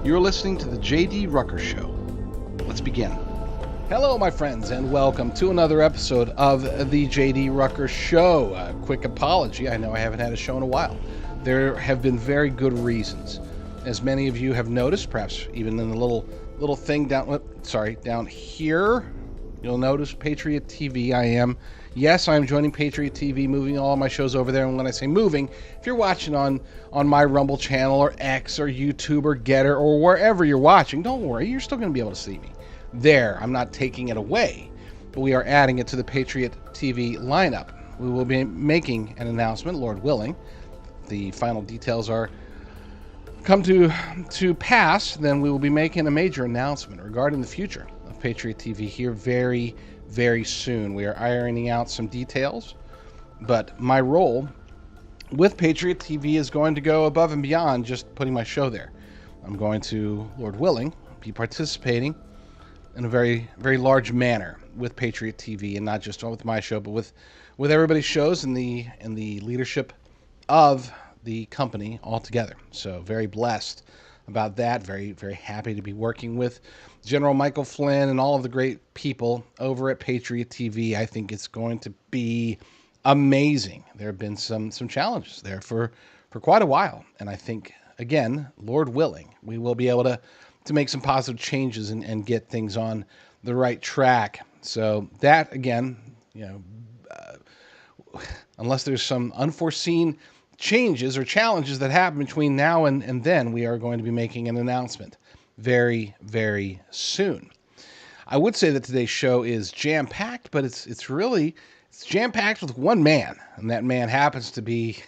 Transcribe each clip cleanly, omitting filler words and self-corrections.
You're listening to the JD Rucker Show. Let's begin. Hello, my friends, and welcome to another episode of the JD Rucker Show. A quick apology. I know I haven't had a show in a while. There have been very good reasons. As many of you have noticed, perhaps even in the little thing down here, you'll notice Patriot TV. I am joining Patriot TV, moving all my shows over there. And when I say moving, if you're watching on my Rumble channel or X or YouTube or Getter or wherever you're watching, don't worry, you're still going to be able to see me there. I'm not taking it away, but we are adding it to the Patriot TV lineup. We will be making an announcement, Lord willing. The final details are come to pass, then we will be making a major announcement regarding the future of Patriot TV here very, very soon. We are ironing out some details, but my role with Patriot TV is going to go above and beyond just putting my show there. I'm going to, Lord willing, be participating in a very, very large manner with Patriot TV, and not just with my show, but with everybody's shows and the leadership of the company altogether. So very blessed about that. Very, very happy to be working with General Michael Flynn and all of the great people over at Patriot TV. I think it's going to be amazing. There have been some challenges there for quite a while, and I think, again, Lord willing, we will be able to make some positive changes and get things on the right track. So that, again, unless there's some unforeseen changes or challenges that happen between now and then, we are going to be making an announcement very, very soon. I would say that today's show is jam-packed, but it's jam-packed with one man, and that man happens to be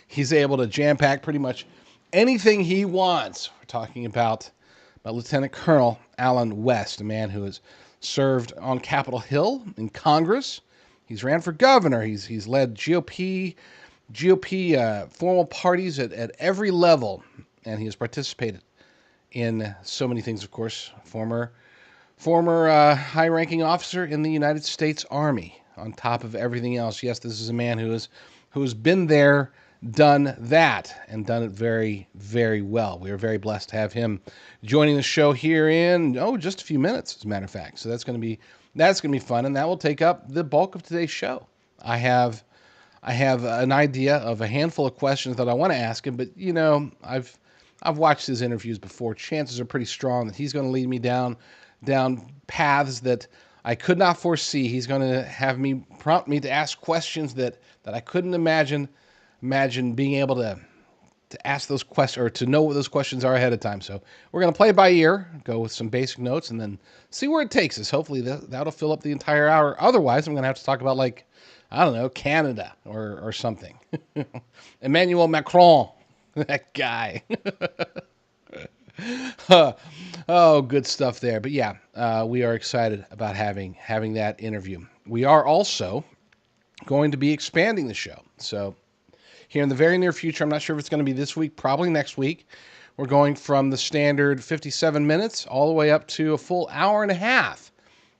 he's able to jam-pack pretty much anything he wants. We're talking about Lieutenant Colonel Allen West, a man who has served on Capitol Hill in Congress. He's ran for governor. He's led GOP formal parties at every level, and he has participated in so many things. Of course, former high-ranking officer in the United States Army. On top of everything else, yes, this is a man who has been there, done that, and done it very, very well. We are very blessed to have him joining the show here in just a few minutes, as a matter of fact. So that's going to be fun, and that will take up the bulk of today's show. I have an idea of a handful of questions that I want to ask him, but I've watched his interviews before. Chances are pretty strong that he's going to lead me down paths that I could not foresee. He's going to prompt me to ask questions that I couldn't imagine being able to ask those questions or to know what those questions are ahead of time. So we're going to play it by ear, go with some basic notes, and then see where it takes us. Hopefully that'll fill up the entire hour. Otherwise, I'm going to have to talk about, Canada or something. Emmanuel Macron, that guy. Oh, good stuff there. But yeah, we are excited about having that interview. We are also going to be expanding the show. So here in the very near future, I'm not sure if it's going to be this week, probably next week, we're going from the standard 57 minutes all the way up to a full hour and a half,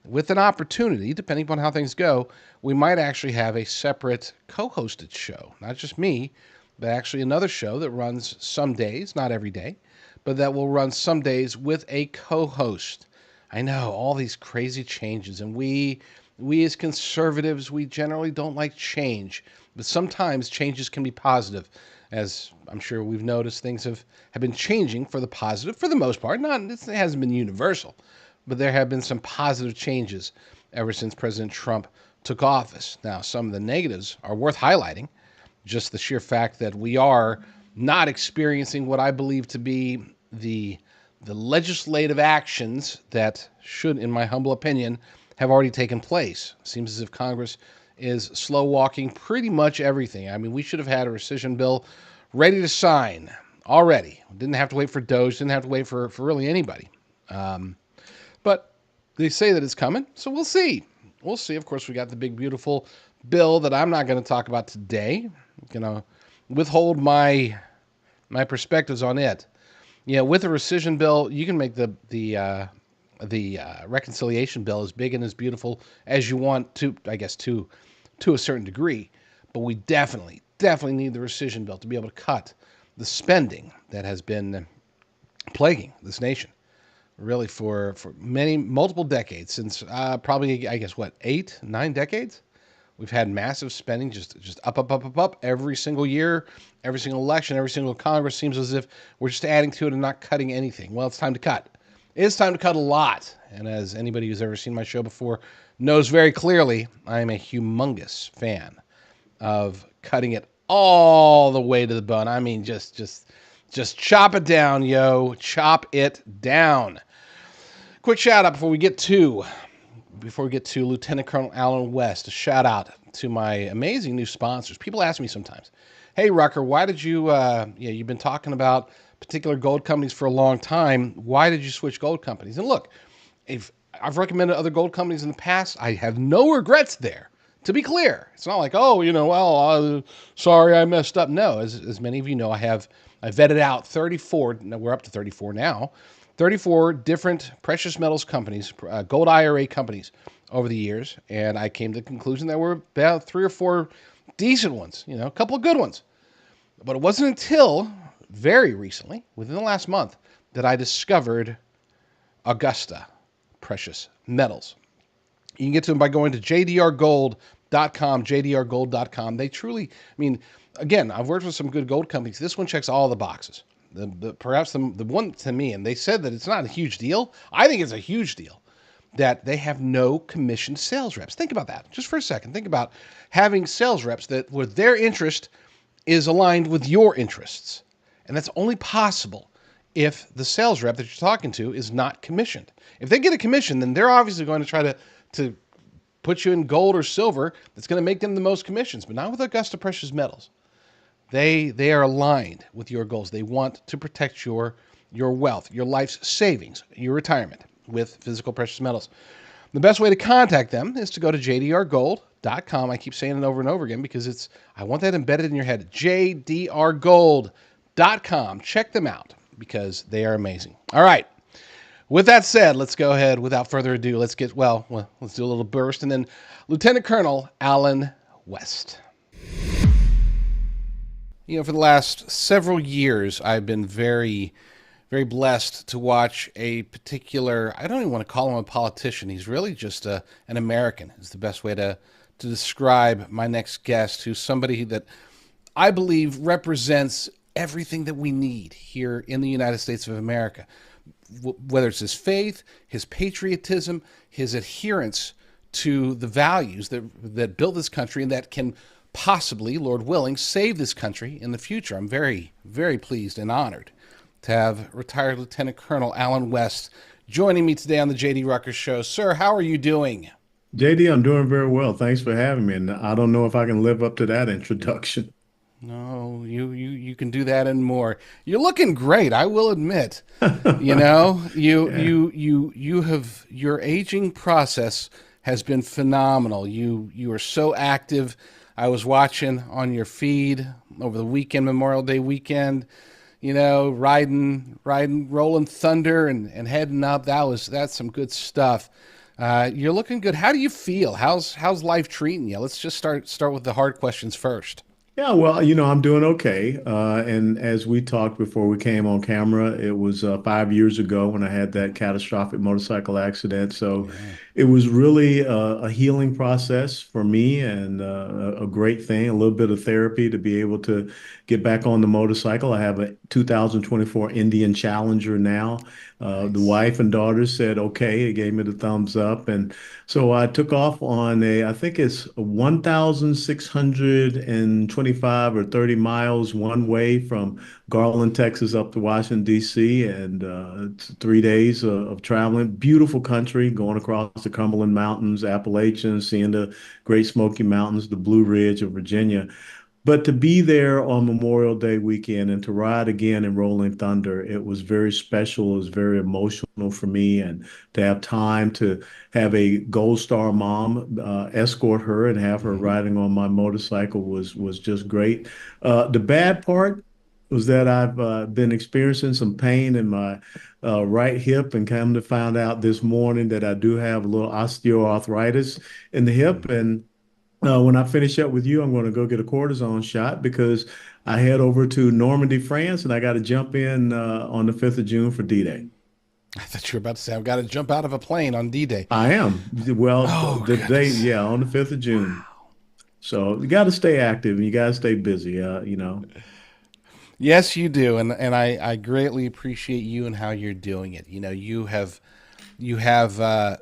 with an opportunity, depending upon how things go, we might actually have a separate co-hosted show. Not just me, but actually another show that runs some days, not every day, but that will run some days with a co-host. I know, all these crazy changes, and we as conservatives, we generally don't like change, but sometimes changes can be positive. As I'm sure we've noticed, things have been changing for the positive for the most part. It hasn't been universal, but there have been some positive changes ever since President Trump took office. Now, some of the negatives are worth highlighting. Just the sheer fact that we are not experiencing what I believe to be the legislative actions that should, in my humble opinion, have already taken place. Seems as if Congress is slow walking pretty much everything. I mean, we should have had a rescission bill ready to sign already. Didn't have to wait for DOJ, didn't have to wait for really anybody. But they say that it's coming, so we'll see. We'll see. Of course, we got the big, beautiful bill that I'm not going to talk about today. I'm going to withhold my perspectives on it. With a rescission bill, you can make the reconciliation bill as big and as beautiful as you want to, I guess, to a certain degree. But we definitely need the rescission bill to be able to cut the spending that has been plaguing this nation really for many multiple decades since probably I guess what 8 9 decades. We've had massive spending, just up every single year, every single election, every single Congress seems as if we're just adding to it and not cutting anything. Well, it's time to cut. It's time to cut a lot. And as anybody who's ever seen my show before knows very clearly, I am a humongous fan of cutting it all the way to the bone. I mean, just chop it down, yo. Chop it down. Quick shout out before we get to Lieutenant Colonel Alan West. A shout out to my amazing new sponsors. People ask me sometimes, "Hey Rucker, why did you? You've been talking about particular gold companies for a long time. Why did you switch gold companies?" And look, if I've recommended other gold companies in the past, I have no regrets there. To be clear, it's not like, oh, sorry, I messed up. No, as many of you know, I vetted out 34. Now we're up to 34 now. 34 different precious metals companies, gold IRA companies over the years, and I came to the conclusion that were about 3 or 4 decent ones, a couple of good ones. But it wasn't until very recently, within the last month, that I discovered Augusta Precious Metals. You can get to them by going to jdrgold.com, jdrgold.com. They truly, again, I've worked with some good gold companies. This one checks all the boxes. Perhaps the one to me, and they said that it's not a huge deal. I think it's a huge deal that they have no commissioned sales reps. Think about that just for a second. Think about having sales reps that where their interest is aligned with your interests. And that's only possible if the sales rep that you're talking to is not commissioned. If they get a commission, then they're obviously going to try to put you in gold or silver that's going to make them the most commissions, but not with Augusta Precious Metals. They are aligned with your goals. They want to protect your wealth, your life's savings, your retirement with physical precious metals. The best way to contact them is to go to jdrgold.com. I keep saying it over and over again because I want that embedded in your head. jdrgold.com. Check them out because they are amazing. All right. With that said, let's go ahead without further ado. Let's do a little burst and then Lieutenant Colonel Alan West. For the last several years, I've been very, very blessed to watch a particular, I don't even want to call him a politician. He's really just an American is the best way to describe my next guest, who's somebody that I believe represents everything that we need here in the United States of America. Whether it's his faith, his patriotism, his adherence to the values that built this country and that can possibly, Lord willing, save this country in the future. I'm very, very pleased and honored to have retired Lieutenant Colonel Alan West joining me today on the JD Rucker Show. Sir, how are you doing? JD, I'm doing very well. Thanks for having me. And I don't know if I can live up to that introduction. No, you can do that and more. You're looking great, I will admit. Your aging process has been phenomenal. You are so active. I was watching on your feed over the weekend, Memorial Day weekend, riding, rolling thunder and heading up. That's some good stuff. You're looking good. How do you feel? How's life treating you? Let's just start with the hard questions first. Yeah, well, I'm doing okay. And as we talked before we came on camera, it was 5 years ago when I had that catastrophic motorcycle accident. So Yeah. it was really a healing process for me and a great thing, a little bit of therapy to be able to get back on the motorcycle. I have a 2024 Indian Challenger now. The Nice. wife and daughters said, okay, it gave me the thumbs up. And so I took off on I think it's 1,625 or 30 miles one way from Garland, Texas up to Washington, D.C. And it's 3 days of traveling. Beautiful country, going across the Cumberland Mountains, Appalachians, seeing the Great Smoky Mountains, the Blue Ridge of Virginia. But to be there on Memorial Day weekend and to ride again in Rolling Thunder, it was very special. It was very emotional for me. And to have time to have a Gold Star mom escort her and have her Hmm. riding on my motorcycle was just great. The bad part was that I've been experiencing some pain in my right hip and come to find out this morning that I do have a little osteoarthritis in the hip. And When I finish up with you, I'm going to go get a cortisone shot because I head over to Normandy, France, and I got to jump in on the 5th of June for D-Day. I thought you were about to say I've got to jump out of a plane on D-Day. I am. Well, Oh the day, goodness. yeah, on the 5th of June. So you got to stay active and you got to stay busy. Yes, you do, and I greatly appreciate you and how you're doing it. You know, you have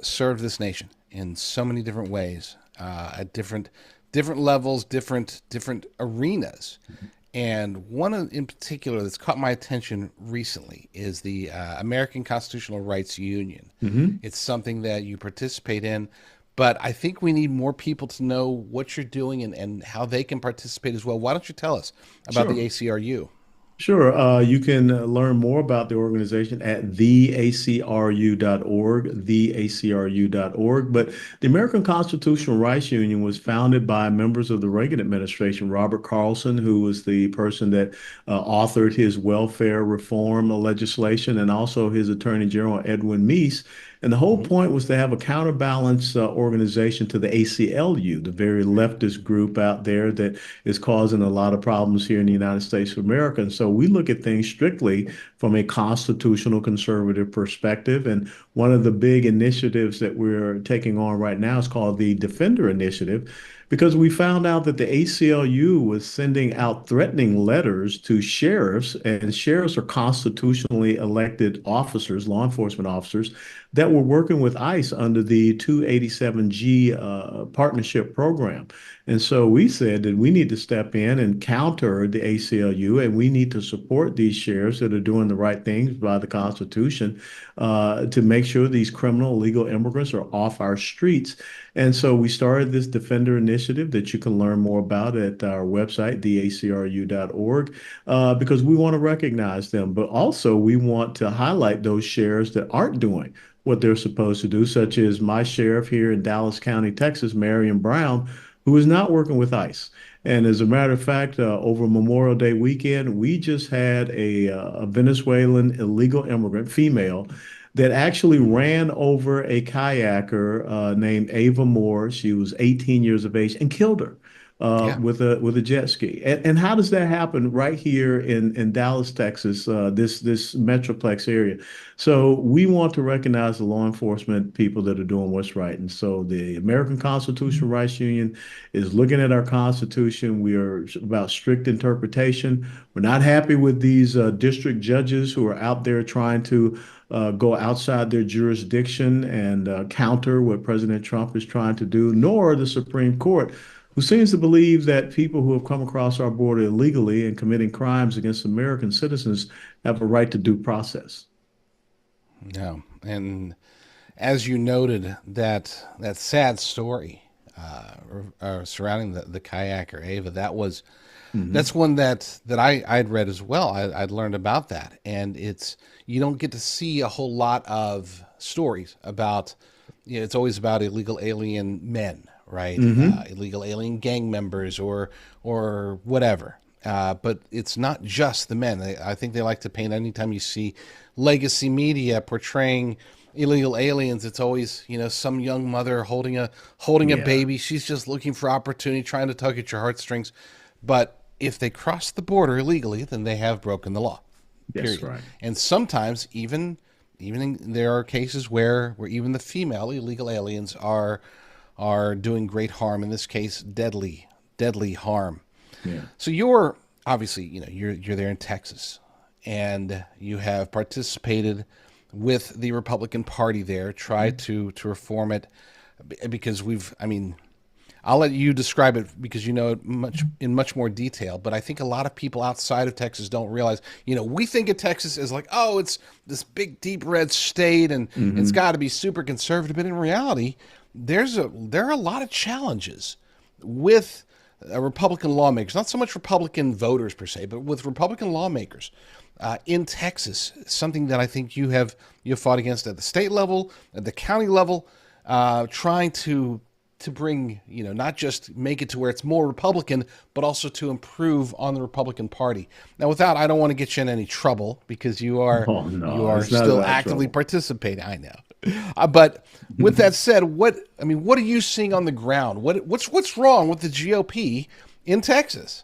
served this nation in so many different ways, at different levels, different arenas. And one in particular that's caught my attention recently is the American Constitutional Rights Union. hmm It's something that you participate in, but I think we need more people to know what you're doing and how they can participate as well. Why don't you tell us about the Sure. ACRU? Sure. You can learn more about the organization at theacru.org, theacru.org. But the American Constitutional Rights Union was founded by members of the Reagan administration. Robert Carlson, who was the person that authored his welfare reform legislation, and also his Attorney General, Edwin Meese. And the whole Hmm. point was to have a counterbalance organization to the ACLU, the very leftist group out there that is causing a lot of problems here in the United States of America. And so we look at things strictly from a constitutional conservative perspective. And one of the big initiatives that we're taking on right now is called the Defender Initiative, because we found out that the ACLU was sending out threatening letters to sheriffs, and sheriffs are constitutionally elected officers, law enforcement officers, that were working with ICE under the 287G partnership program. And so we said that we need to step in and counter the ACLU, and we need to support these sheriffs that are doing the right things by the Constitution to make sure these criminal illegal immigrants are off our streets. And so we started this Defender Initiative that you can learn more about at our website, theacru.org, because we want to recognize them, but also we want to highlight those sheriffs that aren't doing what they're supposed to do, such as my sheriff here in Dallas County, Texas, Marion Brown, who is not working with ICE. And as a matter of fact, over Memorial Day weekend, we just had a Venezuelan illegal immigrant, female, that actually ran over a kayaker named Ava Moore. She was 18 years of age and killed her Yeah. with a jet ski. And how does that happen right here in Dallas, Texas, this metroplex area? So we want to recognize the law enforcement people that are doing what's right. And so the American Constitutional Rights Union is looking at our Constitution. We are about strict interpretation. We're not happy with these district judges who are out there trying to go outside their jurisdiction and counter what President Trump is trying to do, nor the Supreme Court, who seems to believe that people who have come across our border illegally and committing crimes against American citizens have a right to due process. No. And as you noted, that sad story surrounding the kayaker Ava, hmm that's one that I'd read as well. I'd learned about that, and it's you don't get to see a whole lot of stories about. You know, it's always about illegal alien men, right? hmm Illegal alien gang members or whatever. But it's not just the men. I think they like to paint anytime you see legacy media portraying illegal aliens. It's always some young mother holding a Yeah, baby. She's just looking for opportunity, trying to tug at your heartstrings. But if they cross the border illegally, then they have broken the law. that's Period. right. And sometimes there are cases where even the female illegal aliens are doing great harm. In this case, deadly harm. Yeah. So you're obviously you're there in Texas, and you have participated with the Republican Party there, tried to reform it because I'll let you describe it because you know it much more detail. But I think a lot of people outside of Texas don't realize. We think of Texas as like, oh, it's this big deep red state and it's hmm got to be super conservative. But in reality, there are a lot of challenges with Republican lawmakers. Not so much Republican voters per se, but with Republican lawmakers in Texas. Something that I think you have fought against at the state level, at the county level, trying to bring, not just make it to where it's more Republican, but also to improve on the Republican Party. Now, I don't want to get you in any trouble because you are Oh you no, are it's not still about actively trouble. participating. I know. But with that said, what are you seeing on the ground? What's wrong with the GOP in Texas?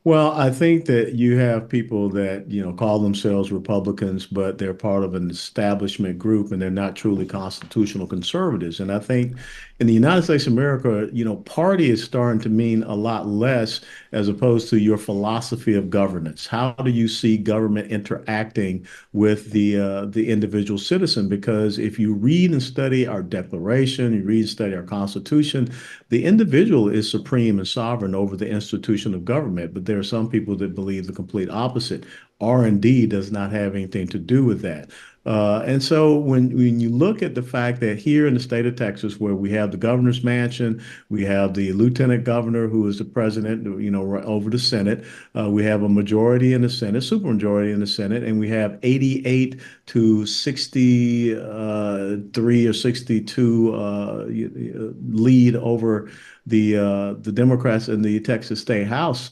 Well, I think that you have people that, call themselves Republicans, but they're part of an establishment group and they're not truly constitutional conservatives. And I think in the United States of America, party is starting to mean a lot less as opposed to your philosophy of governance. How do you see government interacting with the individual citizen? Because if you read and study our Declaration, you read and study our Constitution, the individual is supreme and sovereign over the institution of government, but there are some people that believe the complete opposite. R&D does not have anything to do with that. And so when you look at the fact that here in the state of Texas, where we have the governor's mansion, we have the lieutenant governor who is the president, over the Senate, we have a majority in the Senate, supermajority in the Senate, and we have 88 to 63 or 62 lead over the Democrats in the Texas State House.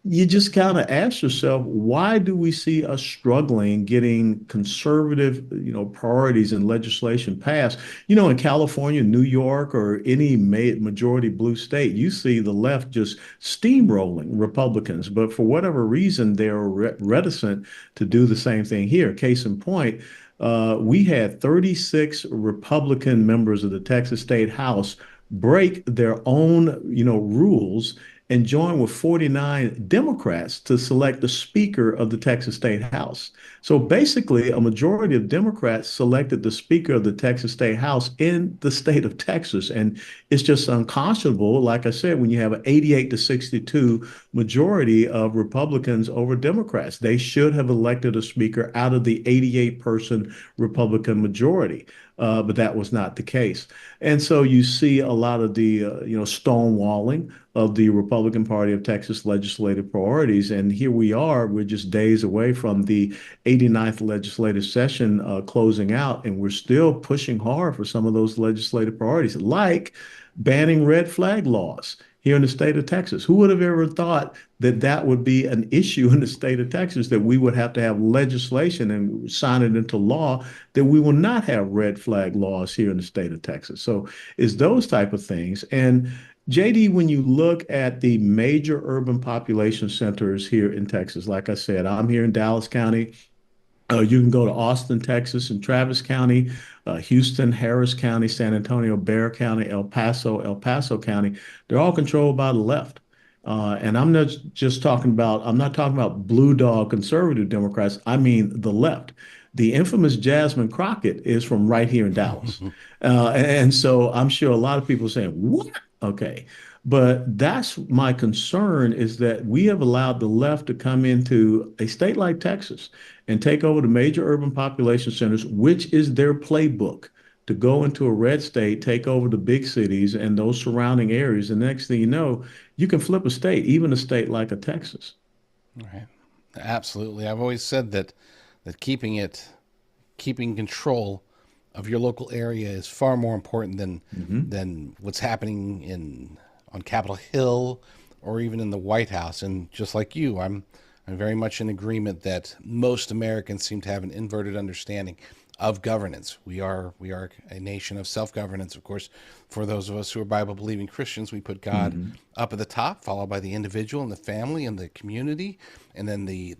You just kind of ask yourself, why do we see us struggling getting conservative, priorities and legislation passed? In California, New York, or any majority blue state, you see the left just steamrolling Republicans. But for whatever reason, they're reticent to do the same thing here. Case in point, we had 36 Republican members of the Texas State House break their own, rules and join with 49 Democrats to select the Speaker of the Texas State House. So basically, a majority of Democrats selected the Speaker of the Texas State House in the state of Texas. And it's just unconscionable, like I said, when you have an 88 to 62 majority of Republicans over Democrats. They should have elected a Speaker out of the 88-person Republican majority. But that was not the case. And so you see a lot of the, stonewalling of the Republican Party of Texas legislative priorities. And here we are, we're just days away from the 89th legislative session closing out, and we're still pushing hard for some of those legislative priorities, like banning red flag laws here in the state of Texas. Who would have ever thought that that would be an issue in the state of Texas, that we would have to have legislation and sign it into law that we will not have red flag laws here in the state of Texas? So it's those type of things. And JD, when you look at the major urban population centers here in Texas, like I said, I'm here in Dallas County. You can go to Austin, Texas, and Travis County, Houston, Harris County, San Antonio, Bexar County, El Paso County. They're all controlled by the left. And I'm not talking about blue dog conservative Democrats. I mean the left. The infamous Jasmine Crockett is from right here in Dallas. And so I'm sure a lot of people are saying, what? Okay. But that's my concern, is that we have allowed the left to come into a state like Texas and take over the major urban population centers, which is their playbook, to go into a red state, take over the big cities and those surrounding areas. And next thing you know, you can flip a state, even a state like a Texas. Right. Absolutely. I've always said that keeping control of your local area is far more important than what's happening on Capitol Hill or even in the White House. And just like you, I'm very much in agreement that most Americans seem to have an inverted understanding of governance. We are a nation of self-governance. Of course, for those of us who are Bible-believing Christians, we put God up at the top, followed by the individual and the family and the community, and then the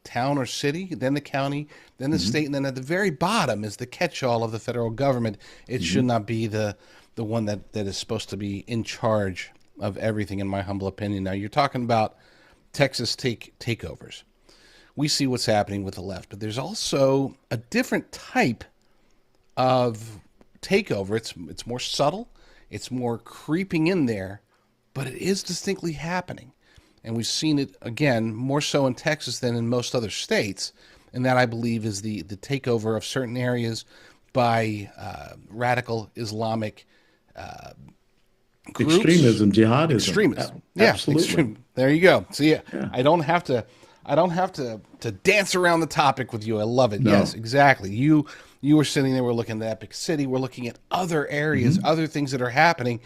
town or city, then the county, then the state, and then at the very bottom is the catch-all of the federal government. It should not be the one that is supposed to be in charge of everything, in my humble opinion. Now, you're talking about Texas takeovers. We see what's happening with the left, but there's also a different type of takeover. It's more subtle, it's more creeping in there, but it is distinctly happening. And we've seen it, again, more so in Texas than in most other states. And that, I believe, is the takeover of certain areas by radical Islamic groups. Extremism, jihadism. Extremism. Absolutely. There you go. See, I don't have to dance around the topic with you. I love it. No. Yes, exactly. You were sitting there, we're looking at Epic City, we're looking at other areas, other things that are happening.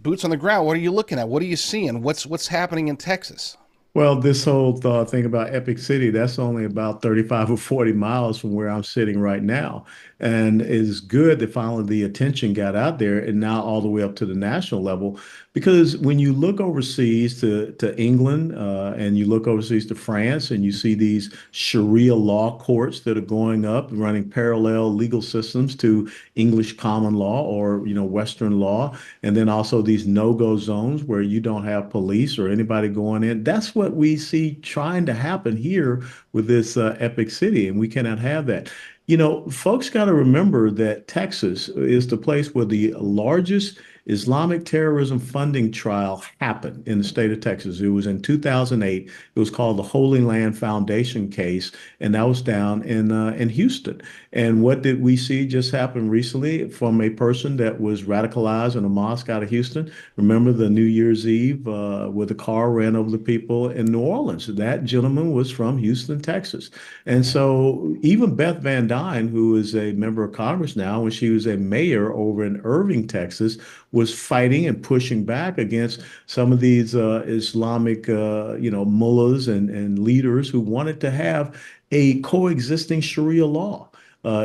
Boots on the ground, what are you looking at? What are you seeing? What's happening in Texas? Well, this whole thing about Epic City, that's only about 35 or 40 miles from where I'm sitting right now. And it's good that finally the attention got out there and now all the way up to the national level. Because when you look overseas to England and you look overseas to France and you see these Sharia law courts that are going up, running parallel legal systems to English common law or, Western law, and then also these no-go zones where you don't have police or anybody going in. That's what we see trying to happen here with this Epic City, and we cannot have that. Folks got to remember that Texas is the place where the largest Islamic terrorism funding trial happened in the state of Texas. It was in 2008. It was called the Holy Land Foundation case, and that was down in Houston. And what did we see just happen recently from a person that was radicalized in a mosque out of Houston? Remember the New Year's Eve where the car ran over the people in New Orleans? That gentleman was from Houston, Texas. And Yeah. so even Beth Van Dyne, who is a member of Congress now, when she was a mayor over in Irving, Texas, was fighting and pushing back against some of these Islamic, mullahs and leaders who wanted to have a coexisting Sharia law.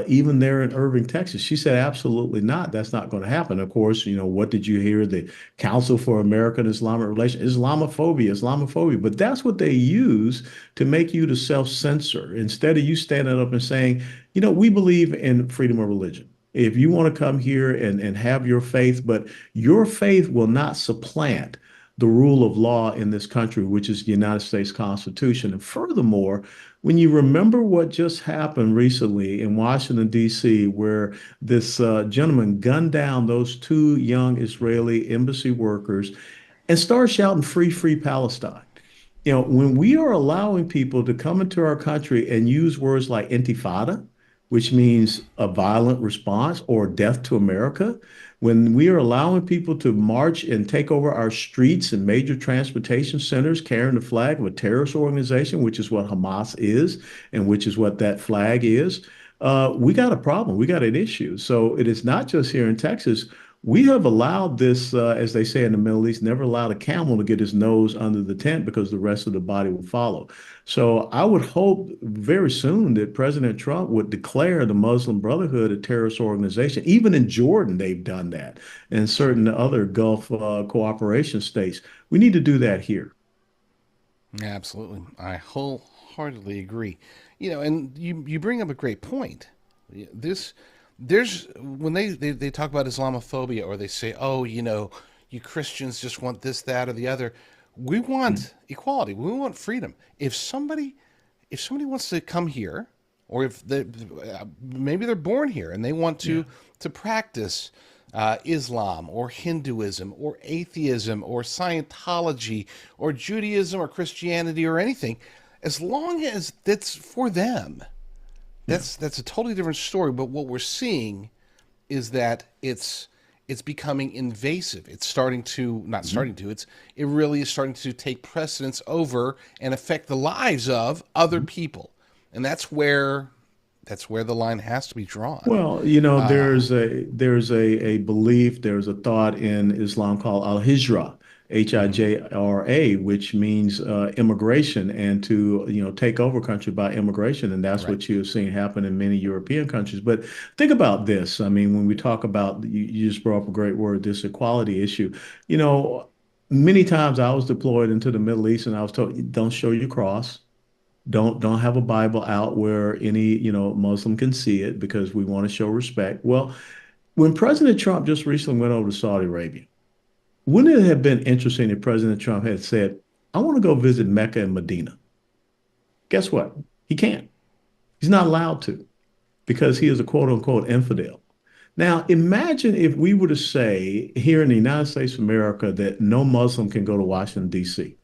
Even there in Irving, Texas, she said, absolutely not. That's not going to happen. Of course, what did you hear? The Council for American Islamic Relations, Islamophobia, Islamophobia. But that's what they use to make you to self-censor instead of you standing up and saying, we believe in freedom of religion. If you want to come here and have your faith, but your faith will not supplant the rule of law in this country, which is the United States Constitution. And furthermore, when you remember what just happened recently in Washington, D.C., where this gentleman gunned down those two young Israeli embassy workers and started shouting, free, free Palestine. When we are allowing people to come into our country and use words like intifada, which means a violent response or death to America, when we are allowing people to march and take over our streets and major transportation centers carrying the flag of a terrorist organization, which is what Hamas is and which is what that flag is, we got a problem. We got an issue. So it is not just here in Texas. We have allowed this, as they say in the Middle East, never allowed a camel to get his nose under the tent because the rest of the body will follow. So I would hope very soon that President Trump would declare the Muslim Brotherhood a terrorist organization. Even in Jordan, they've done that, and Sure. certain other Gulf cooperation states. We need to do that here. Absolutely. I wholeheartedly agree. And you bring up a great point. This there's when they talk about Islamophobia or they say, "Oh, you Christians just want this, that, or the other." We want equality. We want freedom. If somebody wants to come here, or if maybe they're born here and they want Yeah. to practice Islam or Hinduism or atheism or Scientology or Judaism or Christianity or anything, as long as that's for them, Yeah. that's a totally different story. But what we're seeing is that it's becoming invasive. It's starting to not Mhm. starting to. It really is starting to take precedence over and affect the lives of other Mhm. people, and that's where the line has to be drawn. Well, Uh, there's a belief, there's a thought in Islam called al-Hijra, mhm. Hijra, which means immigration and to, take over country by immigration. And that's Right. what you're seeing happen in many European countries. But think about this. I mean, when we talk about, you just brought up a great word, this equality issue. You know, many times I was deployed into the Middle East and I was told, don't show your cross. Don't have a Bible out where any, Muslim can see it because we want to show respect. Well, when President Trump just recently went over to Saudi Arabia, wouldn't it have been interesting if President Trump had said, I want to go visit Mecca and Medina? Guess what? He can't. He's not allowed to because he is a quote unquote infidel. Now, imagine if we were to say here in the United States of America that no Muslim can go to Washington, D.C.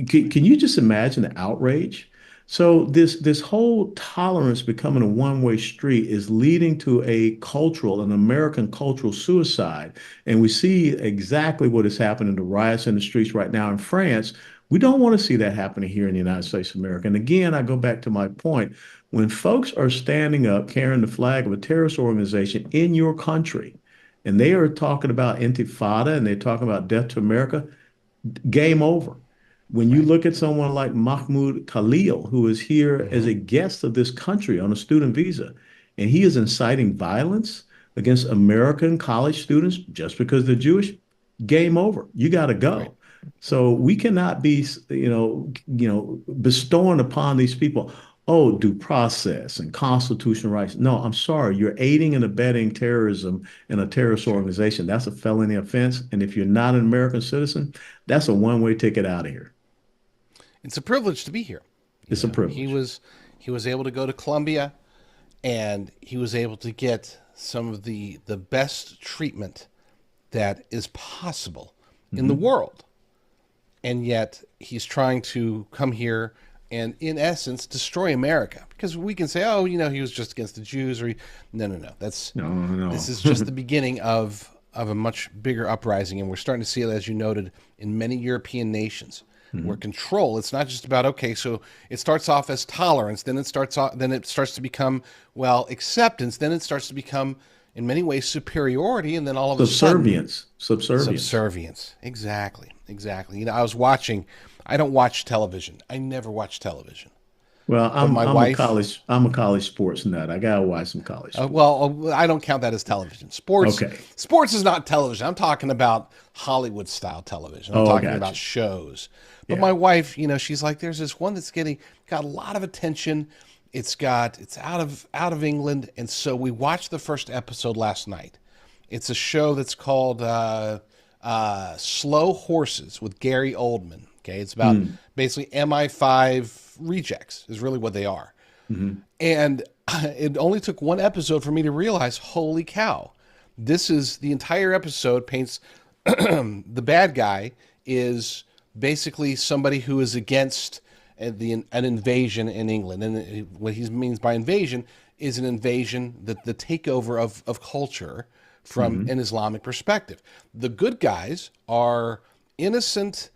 Can you just imagine the outrage? So this whole tolerance becoming a one-way street is leading to an American cultural suicide. And we see exactly what is happening, the riots in the streets right now in France. We don't want to see that happening here in the United States of America. And again, I go back to my point. When folks are standing up carrying the flag of a terrorist organization in your country, and they are talking about intifada and they're talking about death to America, game over. When you Right. look at someone like Mahmoud Khalil, who is here as Hmm. a guest of this country on a student visa, and he is inciting violence against American college students just because they're Jewish, game over. You got to Right. go. So we cannot be, bestowing upon these people, oh, due process and constitutional rights. No, I'm sorry. You're aiding and abetting terrorism in a terrorist Sure. organization. That's a felony offense. And if you're not an American citizen, that's a one-way ticket out of here. It's a privilege to be here. It's a He privilege. was able to go to Columbia, and he was able to get some of the best treatment that is possible in the Hmm. world. And yet he's trying to come here and, in essence, destroy America, because we can say, oh, he was just against the Jews, or no, no, no. That's No, This is no. just the beginning of a much bigger uprising, and we're starting to see it, as you noted, in many European nations, where Mhm. control. It's not just about, okay, so it starts off as tolerance, then it starts to become, well, acceptance, then it starts to become, in many ways, superiority, and then all of a sudden, Subservience. Subservience. subservience. Exactly. Exactly. I was watching. I don't watch television. I never watch television. Well, But I'm my I'm a wife, college sports nut. I gotta watch some college sports. I don't count that as television. Okay. Sports is not television. I'm talking about Hollywood style television. I'm Oh, I talking got about you. shows. But Yeah. my wife, she's like, there's this one that's got a lot of attention. It's out of England, and so we watched the first episode last night. It's a show that's called Slow Horses with Gary Oldman. Okay, it's about Mm. basically MI5 rejects is really what they are. Hmm. And it only took one episode for me to realize, holy cow, this is the entire episode paints the bad guy is basically somebody who is against an invasion in England. And what he means by invasion is an invasion, the takeover of culture from Hmm. an Islamic perspective. The good guys are innocent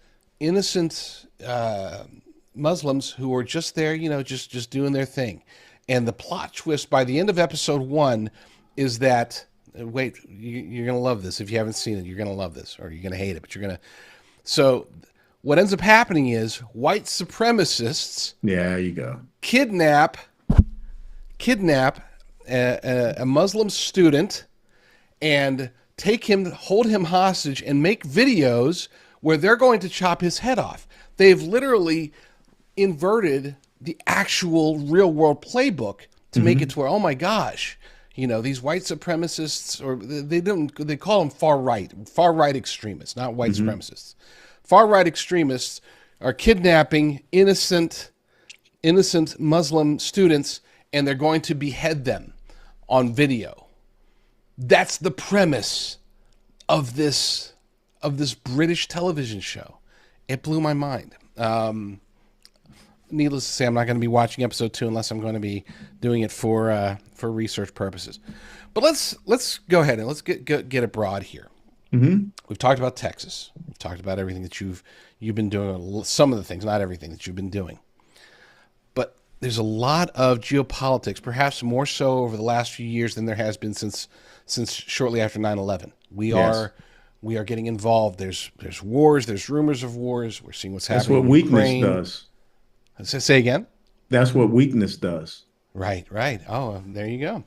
Muslims who are just there, just doing their thing. And the plot twist by the end of episode one is that, wait, you're going to love this. If you haven't seen it, you're going to love this, or you're going to hate it, but you're going to. So, what ends up happening is white supremacists Yeah, there you go. kidnap a Muslim student and hold him hostage, and make videos where they're going to chop his head off. They've literally inverted the actual real world playbook to make it Hmm. to where, oh my gosh, these white supremacists, or they call them far right extremists, not white Hmm. supremacists. Far right extremists are kidnapping innocent Muslim students, and they're going to behead them on video. That's the premise of this British television show. It blew my mind. Needless to say, I'm not going to be watching episode 2 unless I'm going to be doing it for research purposes. But let's go ahead and let's get it broad here. Hmm. We've talked about Texas. We've talked about everything that you've been doing. Some of the things, not everything that you've been doing. But there's a lot of geopolitics, perhaps more so over the last few years than there has been since shortly after 9/11. Yes. We are getting involved. There's wars. There's rumors of wars. We're seeing what's That's happening what in weakness Ukraine. does. Say again. That's what weakness does. Right, right. Oh, there you go.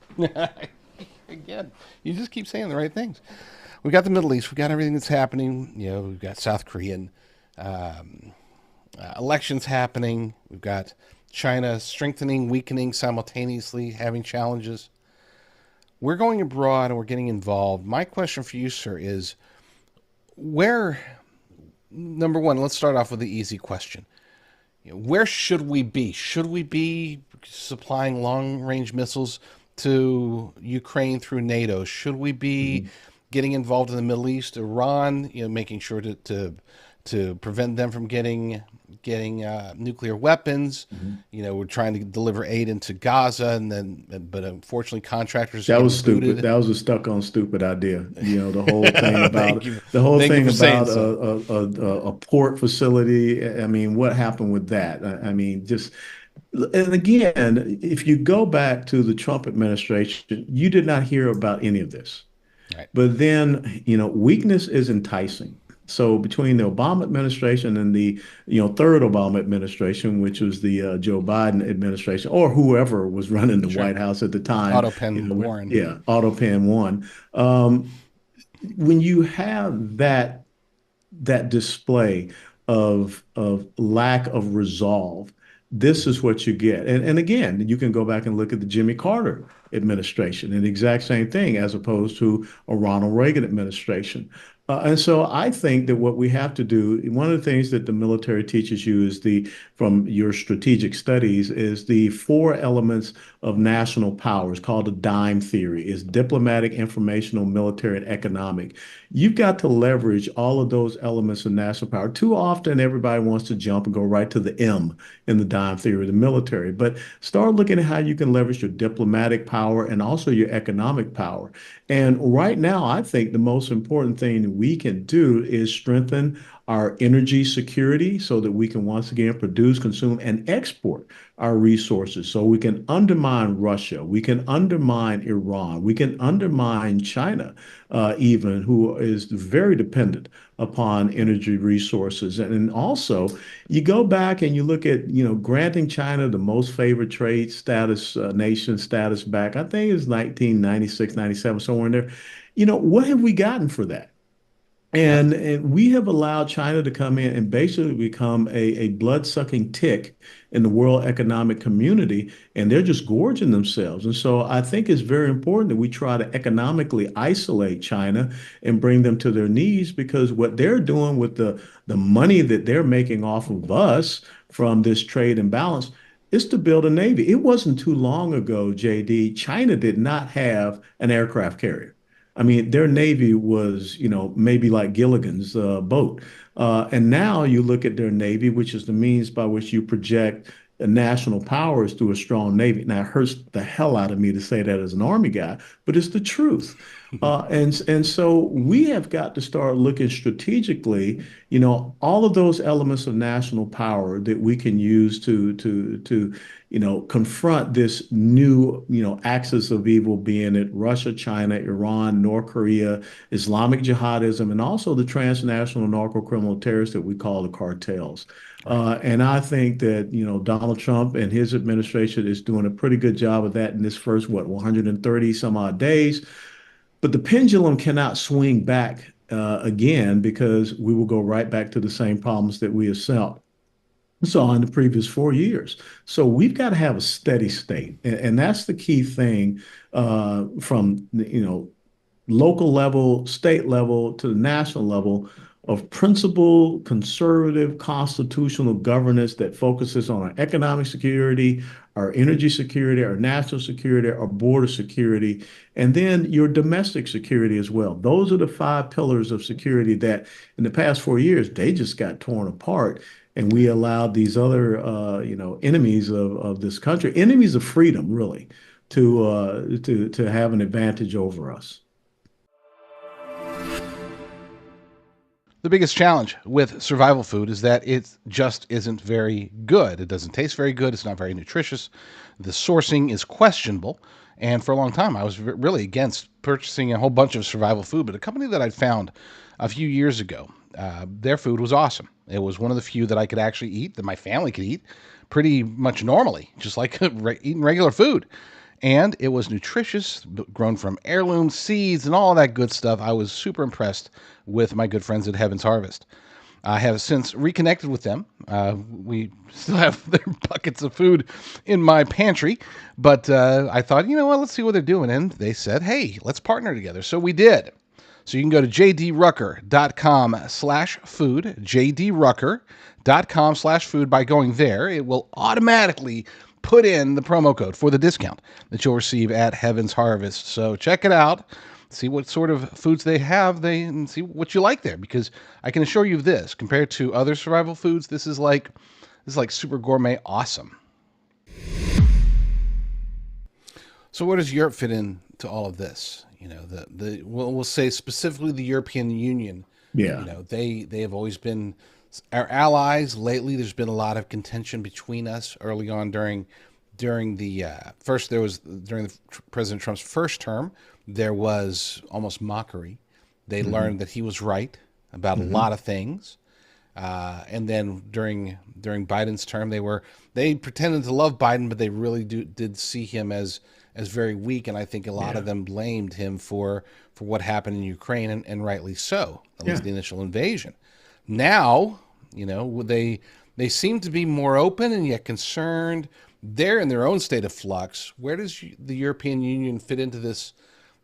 Again, you just keep saying the right things. We've got the Middle East. We've got everything that's happening. We've got South Korean elections happening. We've got China strengthening, weakening simultaneously, having challenges. We're going abroad and we're getting involved. My question for you, sir, is where, number one, let's start off with the easy question. Where should we be? Should we be supplying long range missiles to Ukraine through NATO? Should we be Hmm. getting involved in the Middle East, Iran, making sure to prevent them from getting nuclear weapons? Hmm. We're trying to deliver aid into Gaza, but unfortunately, contractors are That was getting stupid. booted. That was a stuck on stupid idea. The whole thing about Thank you, the whole thank you thing for saying about so. a port facility. I mean, what happened with that? I mean, just and again, if you go back to the Trump administration, you did not hear about any of this. Right. But then, weakness is enticing. So between the Obama administration and the third Obama administration, which was the Joe Biden administration, or whoever was running the Sure. White House at the time, Auto pen Warren. yeah, auto pen one. Um, when you have that display of lack of resolve, this is what you get. And again, you can go back and look at the Jimmy Carter administration and the exact same thing as opposed to a Ronald Reagan administration. And so I think that what we have to do, one of the things that the military teaches you is from your strategic studies, is the four elements of national power. It's called the dime theory. It's diplomatic, informational, military, and economic. You've got to leverage all of those elements of national power. Too often, everybody wants to jump and go right to the M in the dime theory of the military, but start looking at how you can leverage your diplomatic power and also your economic power. And right now, I think the most important thing we can do is strengthen our energy security so that we can once again produce, consume, and export our resources. So we can undermine Russia, we can undermine Iran, we can undermine China, even, who is very dependent upon energy resources. And also, you go back and you look at, granting China the most favored trade status, nation status back, I think it's 1996, 97, somewhere in there. What have we gotten for that? Nothing. And we have allowed China to come in and basically become a blood-sucking tick in the world economic community, and they're just gorging themselves. And so I think it's very important that we try to economically isolate China and bring them to their knees, because what they're doing with the money that they're making off of us from this trade imbalance is to build a navy. It wasn't too long ago, JD, China did not have an aircraft carrier. I mean, their Navy was, maybe like Gilligan's boat. And now you look at their Navy, which is the means by which you project national powers through a strong Navy. Now, it hurts the hell out of me to say that as an Army guy, but it's the truth. And so we have got to start looking strategically, all of those elements of national power that we can use to confront this new, axis of evil, being it Russia, China, Iran, North Korea, Islamic jihadism, and also the transnational narco-criminal terrorists that we call the cartels. Right. And I think that, Donald Trump and his administration is doing a pretty good job of that in this first, 130 some odd days. But the pendulum cannot swing back again, because we will go right back to the same problems that we have saw in the previous 4 years. So we've got to have a steady state, and that's the key thing, from local level, state level to the national level, of principled, conservative, constitutional governance that focuses on our economic security, our energy security, our national security, our border security, and then your domestic security as well. Those are the five pillars of security that in the past 4 years, they just got torn apart. And we allowed these other, enemies of this country, enemies of freedom, really, to have an advantage over us. The biggest challenge with survival food is that it just isn't very good. It doesn't taste very good. It's not very nutritious. The sourcing is questionable. And for a long time, I was really against purchasing a whole bunch of survival food. But a company that I found a few years ago, their food was awesome. It was one of the few that I could actually eat, that my family could eat pretty much normally, just like eating regular food. And it was nutritious, grown from heirloom seeds and all that good stuff. I was super impressed with my good friends at Heaven's Harvest. I have since reconnected with them. We still have their buckets of food in my pantry, but I thought, you know what, let's see what they're doing. And they said, hey, let's partner together. So we did. So you can go to jdrucker.com/food, jdrucker.com/food. By going there, it will automatically put in the promo code for the discount that you'll receive at Heaven's Harvest. So check it out. See what sort of foods they have, and see what you like there. Because I can assure you this, compared to other survival foods, this is like super gourmet awesome. So where does Europe fit into all of this? We'll say specifically the European Union. Yeah. They have always been our allies. Lately, there's been a lot of contention between us. Early on during the during President Trump's first term, there was almost mockery. They learned that he was right. about a Hmm. lot of things. And then during Biden's term, they pretended to love Biden, but they really did see him as very weak. And I think a lot of Yeah. them blamed him for what happened in Ukraine, and rightly so, at least Yeah. the initial invasion. Now, they seem to be more open and yet concerned. They're in their own state of flux. Where does the European Union fit into this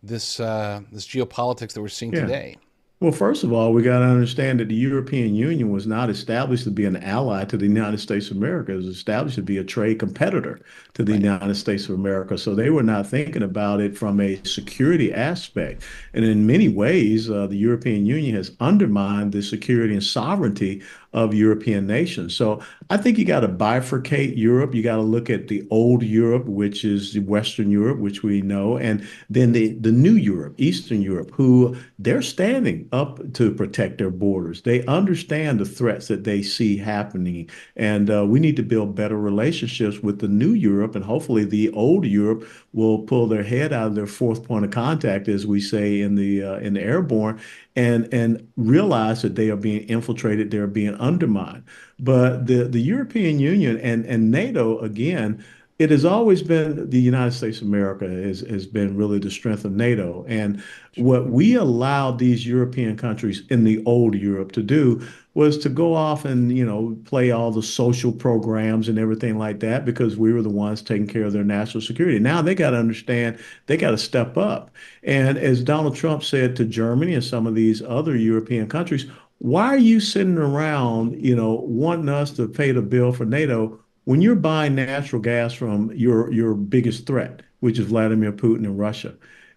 geopolitics that we're seeing Yeah. today? Well, first of all, we got to understand that the European Union was not established to be an ally to the United States of America. It was established to be a trade competitor to the Right. United States of America. So they were not thinking about it from a security aspect. And in many ways, the European Union has undermined the security and sovereignty of European nations. So I think you got to bifurcate Europe. You got to look at the old Europe, which is Western Europe, which we know, and then the new Europe, Eastern Europe, who they're standing up to protect their borders. They understand the threats that they see happening, and we need to build better relationships with the new Europe, and hopefully the old Europe will pull their head out of their fourth point of contact, as we say in the airborne, and realize that they are being infiltrated, they're being undermined. But the European Union and NATO again. It has always been the United States of America has been really the strength of NATO. And what we allowed these European countries in the old Europe to do was to go off and, play all the social programs and everything like that because we were the ones taking care of their national security. Now they got to understand they got to step up. And as Donald Trump said to Germany and some of these other European countries, why are you sitting around, wanting us to pay the bill for NATO when you're buying natural gas from your biggest threat, which is Vladimir Putin and Russia?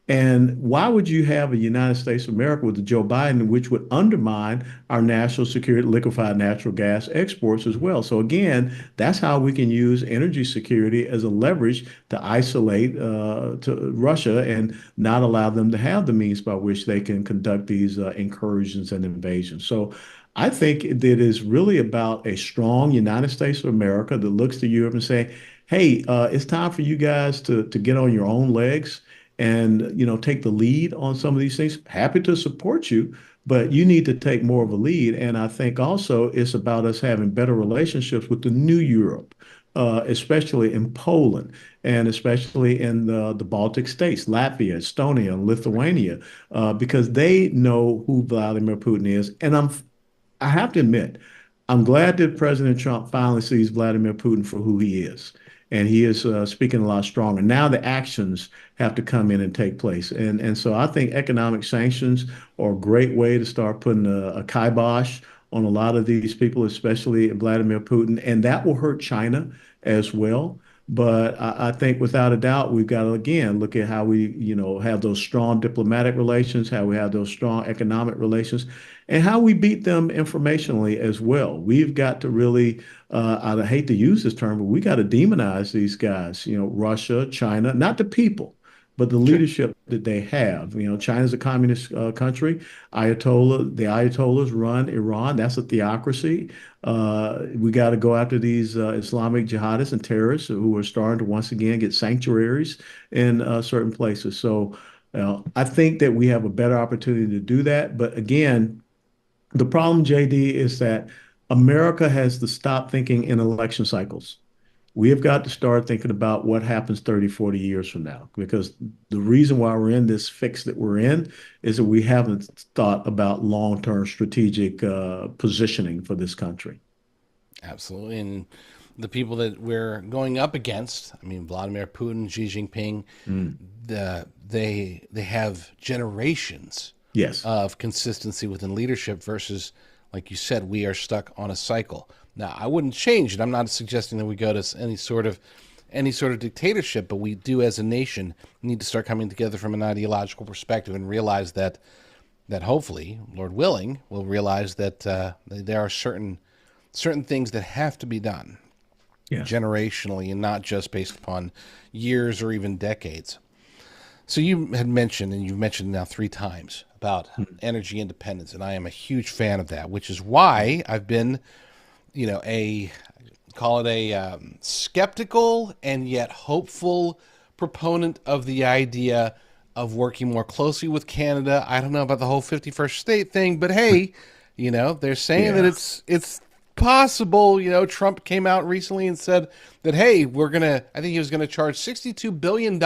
And why would you have a United States of America with Joe Biden, which would undermine our national security, liquefied natural gas exports as well? So again, that's how we can use energy security as a leverage to isolate to Russia and not allow them to have the means by which they can conduct these incursions and invasions. So I think that it is really about a strong United States of America that looks to Europe and say, hey, it's time for you guys to get on your own legs and take the lead on some of these things. Happy to support you, but you need to take more of a lead. And I think also it's about us having better relationships with the new Europe, especially in Poland and especially in the Baltic states, Latvia, Estonia, and Right. Lithuania, because they know who Vladimir Putin is. And I have to admit, I'm glad that President Trump finally sees Vladimir Putin for who he is. And he is speaking a lot stronger. Now the actions have to come in and take place. And so I think economic sanctions are a great way to start putting a kibosh on a lot of these people, especially Vladimir Putin. And that will hurt China as well. But I think without a doubt, we've got to again look at how we, have those strong diplomatic relations, how we have those strong economic relations, and how we beat them informationally as well. We've got to really, I hate to use this term, but we got to demonize these guys, Russia, China, not the people, but the Sure. leadership that they have. China's a communist country. The Ayatollahs run Iran. That's a theocracy. We got to go after these Islamic jihadists and terrorists who are starting to once again get sanctuaries in certain places. So I think that we have a better opportunity to do that. But again, the problem, JD, is that America has to stop thinking in election cycles. We have got to start thinking about what happens 30, 40 years from now, because the reason why we're in this fix that we're in is that we haven't thought about long-term strategic positioning for this country. Absolutely. And the people that we're going up against, I mean, Vladimir Putin, Xi Jinping, Mm. they have generations Yes. of consistency within leadership versus, like you said, we are stuck on a cycle. Now, I wouldn't change it. I'm not suggesting that we go to any sort of dictatorship, but we do as a nation need to start coming together from an ideological perspective and realize that hopefully, Lord willing, we'll realize that there are certain things that have to be done Yes. generationally and not just based upon years or even decades. So you had mentioned, and you've mentioned now 3 times about Mm. energy independence, and I am a huge fan of that, which is why I've been, a call it a skeptical and yet hopeful proponent of the idea of working more closely with Canada. I don't know about the whole 51st state thing, but hey, They're saying that Yeah. it's possible. Trump came out recently and said that, hey, I think he was gonna charge $62 billion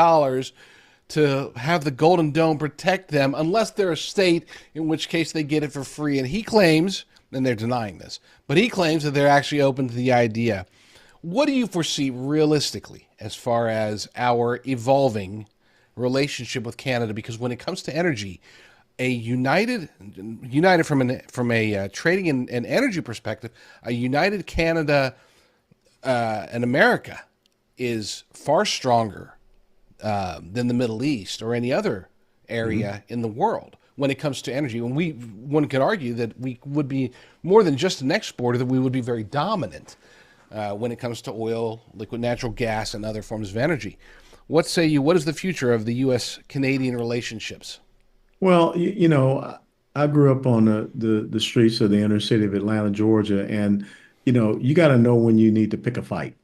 to have the Golden Dome protect them unless they're a state, in which case they get it for free. And he claims, and they're denying this, but he claims that they're actually open to the idea. What do you foresee realistically as far as our evolving relationship with Canada? Because when it comes to energy, a united from a trading and energy perspective, a united Canada and America is far stronger than the Middle East or any other Mhm. area in the world when it comes to energy. When one could argue that we would be more than just an exporter; that we would be very dominant when it comes to oil, liquid natural gas, and other forms of energy. What say you? What is the future of the U.S. Canadian relationships? Well, I grew up on the streets of the inner city of Atlanta, Georgia, and you got to know when you need to pick a fight.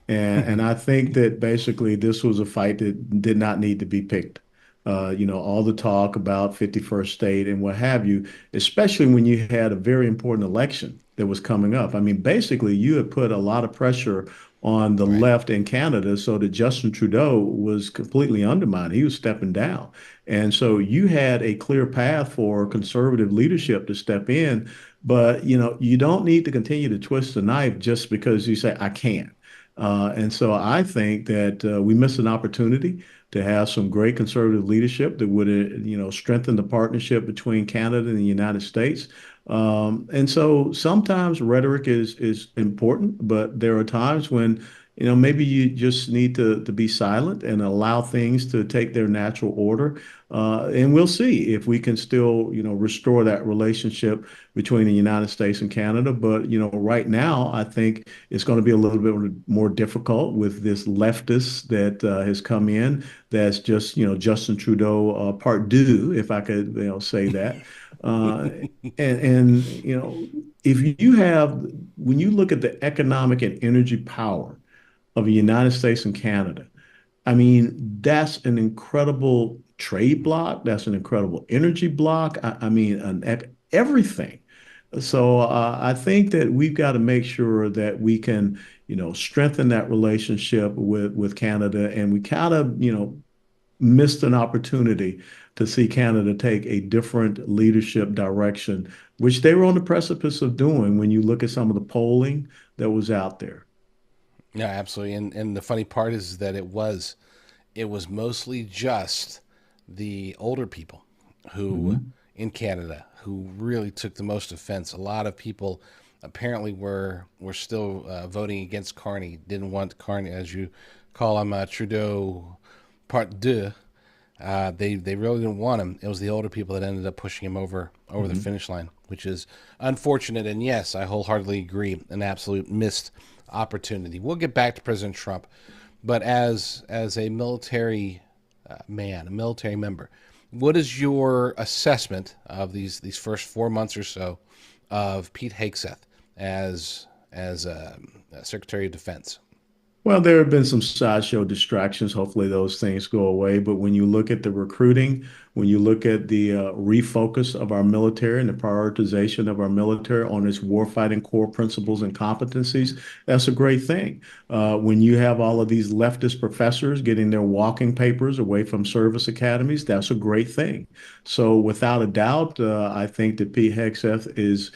And I think that basically this was a fight that did not need to be picked. All the talk about 51st state and what have you, especially when you had a very important election that was coming up. I mean, basically, you had put a lot of pressure on the Right. left in Canada so that Justin Trudeau was completely undermined. He was stepping down. And so you had a clear path for conservative leadership to step in, but you don't need to continue to twist the knife just because you say, I can't. And so I think that we missed an opportunity to have some great conservative leadership that would, strengthen the partnership between Canada and the United States. And so sometimes rhetoric is important, but there are times when, maybe you just need to be silent and allow things to take their natural order. And we'll see if we can still, restore that relationship between the United States and Canada. But, right now, I think it's going to be a little bit more difficult with this leftist that has come in. That's just, Justin Trudeau part deux, if I could, say that. Uh, and if you have, when you look at the economic and energy power of the United States and Canada, I mean, that's an incredible trade block. That's an incredible energy block. I mean, everything. So I think that we've got to make sure that we can, strengthen that relationship with Canada, and we kind of, missed an opportunity to see Canada take a different leadership direction, which they were on the precipice of doing when you look at some of the polling that was out there. Yeah, absolutely. And the funny part is that it was mostly just the older people who Mhm. in Canada who really took the most offense. A lot of people apparently were still voting against Carney, didn't want Carney, as you call him, Trudeau part deux. They really didn't want him. It was the older people that ended up pushing him over the Mhm. finish line, which is unfortunate. And yes, I wholeheartedly agree, an absolute missed opportunity. We'll get back to President Trump, but as a military man, a military member, what is your assessment of these first 4 months or so of Pete Hegseth as Secretary of Defense? Well, there have been some sideshow distractions. Hopefully, those things go away. But when you look at the recruiting, when you look at the refocus of our military and the prioritization of our military on its warfighting core principles and competencies, that's a great thing. When you have all of these leftist professors getting their walking papers away from service academies, that's a great thing. So, without a doubt, I think that Pete Hegseth is,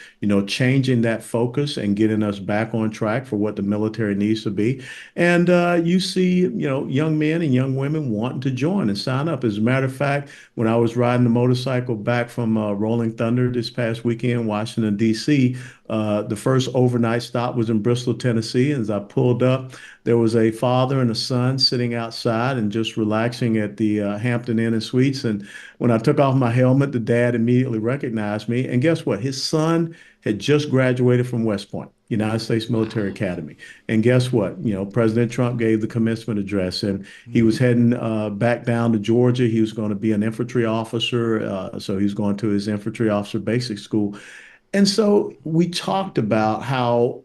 changing that focus and getting us back on track for what the military needs to be. And you see, young men and young women wanting to join and sign up. As a matter of fact, when I was riding the motorcycle back from Rolling Thunder this past weekend, Washington, D.C., the first overnight stop was in Bristol, Tennessee. And as I pulled up, there was a father and a son sitting outside and just relaxing at the Hampton Inn and Suites. And when I took off my helmet, the dad immediately recognized me. And guess what? His son had just graduated from West Point, United States Military Wow. Academy. And guess what? President Trump gave the commencement address, and he was Mm-hmm. heading back down to Georgia. He was going to be an infantry officer, so he's going to his infantry officer basic school. And so we talked about how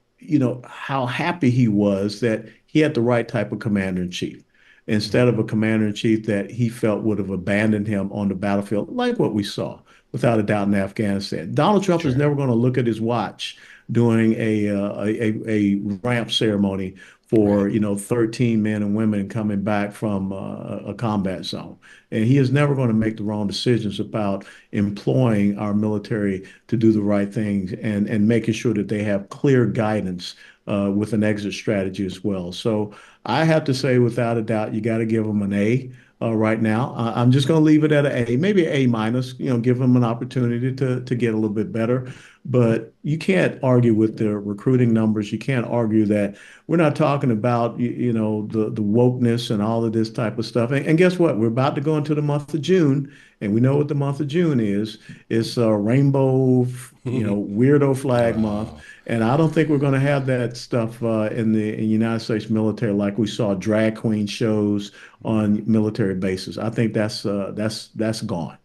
happy he was that he had the right type of commander in chief instead of a commander in chief that he felt would have abandoned him on the battlefield, like what we saw without a doubt, in Afghanistan. Donald Trump is Sure. never going to look at his watch doing a ramp ceremony for, Right. 13 men and women coming back from a combat zone. And he is never going to make the wrong decisions about employing our military to do the right things and making sure that they have clear guidance with an exit strategy as well. So I have to say, without a doubt, you got to give them an A right now. I'm just going to leave it at an A, maybe an A minus. Give them an opportunity to get a little bit better. But you can't argue with the recruiting numbers. You can't argue that we're not talking about the wokeness and all of this type of stuff. And guess what? We're about to go into the month of June, and we know what the month of June is. It's a rainbow, weirdo flag month. Oh. And I don't think we're going to have that stuff in the United States military like we saw drag queen shows on military bases. I think that's gone.